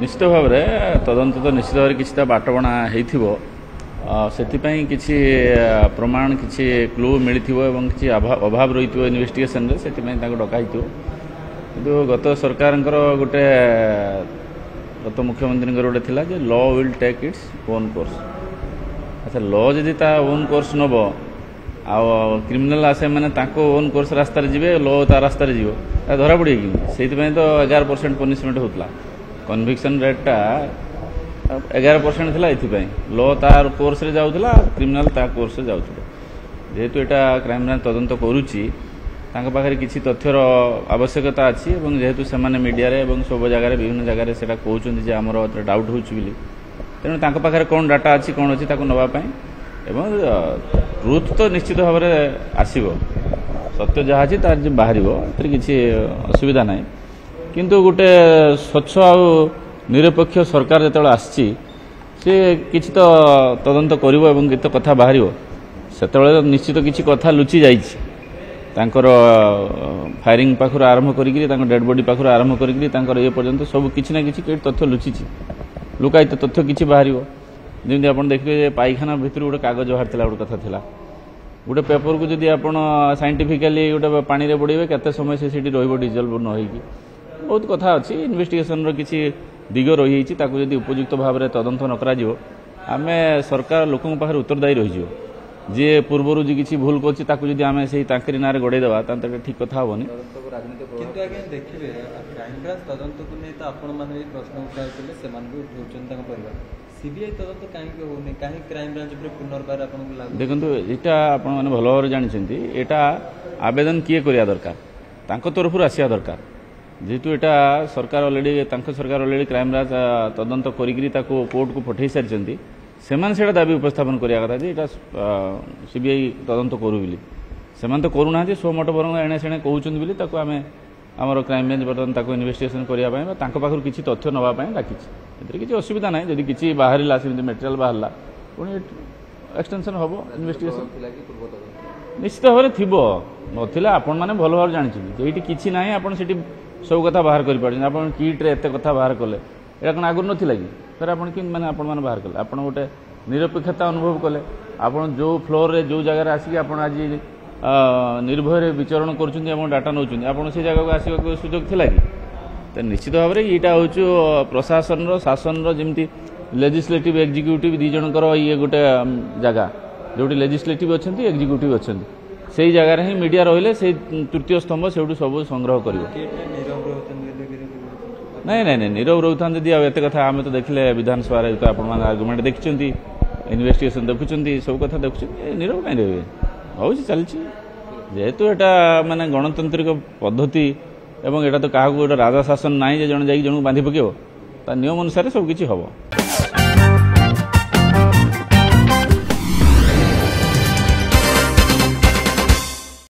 निश्चित भाव में तदंत तो निश्चित भाव किसी बाटबणा से किसी प्रमाण किसी क्लू मिली किसी अभाव रही इन्वेस्टिगेशन से डकाई किंतु गत सरकार गोटे गत मुख्यमंत्री गोटे थिला जे law will take its own course. अच्छा लॉ जदि ता ओन कोर्स नब आ क्रिमिनाल आसे मैंने ओन कोर्स रास्ता जी लॉ ता रास्ता जीव धरा पड़े कि से तो 11% पनिशमेंट होता कन्विक्शन रेटा 11% थिला एथिपाई लॉ तार कोर्स रे जाउथला क्रिमिनाल ता कोर्स रे जाउथला जेहेतु एटा क्राइम ब्रांच तदंत करूची तांका पाखरे किछि तथ्यर आवश्यकता अछि एवं जेहेतु सेमाने मीडिया रे एवं सब जगह रे विभिन्न जगह रे सेटा कहउचंदी जे हमरो डाउट होउची बिली तेनु तांका पाखरे कोन डाटा अछि कोन अछि ताको नबा पई एवं ट्रुथ तो निश्चित भाव में आसीबो सत्य जहाँ अछि तार जे बाहरिबो एतरे किछि असुविधा नाही किंतु गोटे स्वच्छ आ निरपेक्ष सरकार जेतବେଳେ आछि से किछि तो तदंत करिवो एवं कितो कथा बाहरिवो सेतବେଳେ निश्चित किछि कथा लुचि जाइछि तांकर फायरिंग पाखर आरंभ करिकरी तांकर डेड बॉडी पाखर आरंभ करिकरी तांकर ए पर्यंत सब किछि ना किछि के तथ्य लुचिछि लुकायित तथ्य किछि बाहरिवो जेमि आपण देखिबे पाइखाना भितर गोटे कागज बाहरथिला गोटे कथा थिला गोटे पेपर को जदि आपण साइंटिफिकली गोटे पानी रे बुड़ेबे केते समय से सिटी रहिबो डिजल्व न होई बहुत कथा अच्छी इन्वेस्टिगेशन किसी दिग रही जदि उपयुक्त भाव में तदंत न करा आमे सरकार लोकों पाखे उत्तरदायी रही जी पूर्वर जी किसी भूल करी आम से ना गड़ेदेवा ठीक कथा हेनी देखिए क्राइम ब्रांच तदंत को नहीं तो आपण मैंने प्रश्न उठाई सीबीआई तदंत कहीं होनी कहीं क्राइम ब्रांच पुनर्बार आपको देखो यहाँ आप भल भाव जानते यहाँ आवेदन किए करिया दरकार तरफ आसिया दरकार जेहेतु यहाँ सरकार अलरेडी क्राइम ब्रांच तदंत करी कोर्ट को पठे सारी से दाबी उपस्थापन करिया कथा जे एटा सीबीआई तदंत करू बिली सेमान तो करूना स्वमट बरंग एणे सेणे कहउचन बिली ताको आमे हमर क्राइम ब्रांच बर्तन ताको इन्वेस्टिगेशन करिया पय तांको पाखर किछि तथ्य नबा पय डाकिछि एतरे किछि असुविधा नाही जदि किछि बाहरिला सेमि मटेरियल बाहरला पुणी एक्सटेंशन हबो इन्वेस्टिगेशन निश्चित भाव थिबो नथिला आपण माने भल भाव जानिछि जेइति किछि नाही आपण सेठी सब कथा बाहर कर पारे आपण किट रे एते कथा बाहर कले एटा कोन आगुर नथिला कि सर आपण कि माने आपण माने बाहर कले आपण गोटे निरपेक्षता अनुभव कले आपण जो फ्लोर रे जो जगह रे आसी आपण आज निर्भय विचरण करछुंदी आपण डाटा नउछुंदी आपण से जगह को आसीबा को सुयोग थिला कि त निश्चित भाव रे एटा होछु प्रशासन रो शासन रो जेमति लेजिस्लेटिव एग्जीक्यूटिव दी जनकर ये गोटे जगह जोटी लेजिस्लेटिव अछंती एग्जीक्यूटिव अछंती से जगह रे ही मीडिया रहिले से तृतीय स्तंभ सेउटू सब संग्रह करिवो नहीं नहीं नहीं नीरव रोथान जदि एत कथा आम तो देखले विधानसभा तो आप आर्गुमेंट देखिं इन्वेस्टिगेशन देखुं सब कथा देखुं नीरव कहीं रहे हो चलती जेहेतु यहाँ माने गणतांत्रिक पद्धति एवं एटा तो क्या गोटे राजा शासन ना जन जा बांधि पकेब नियम अनुसार सबकि हम।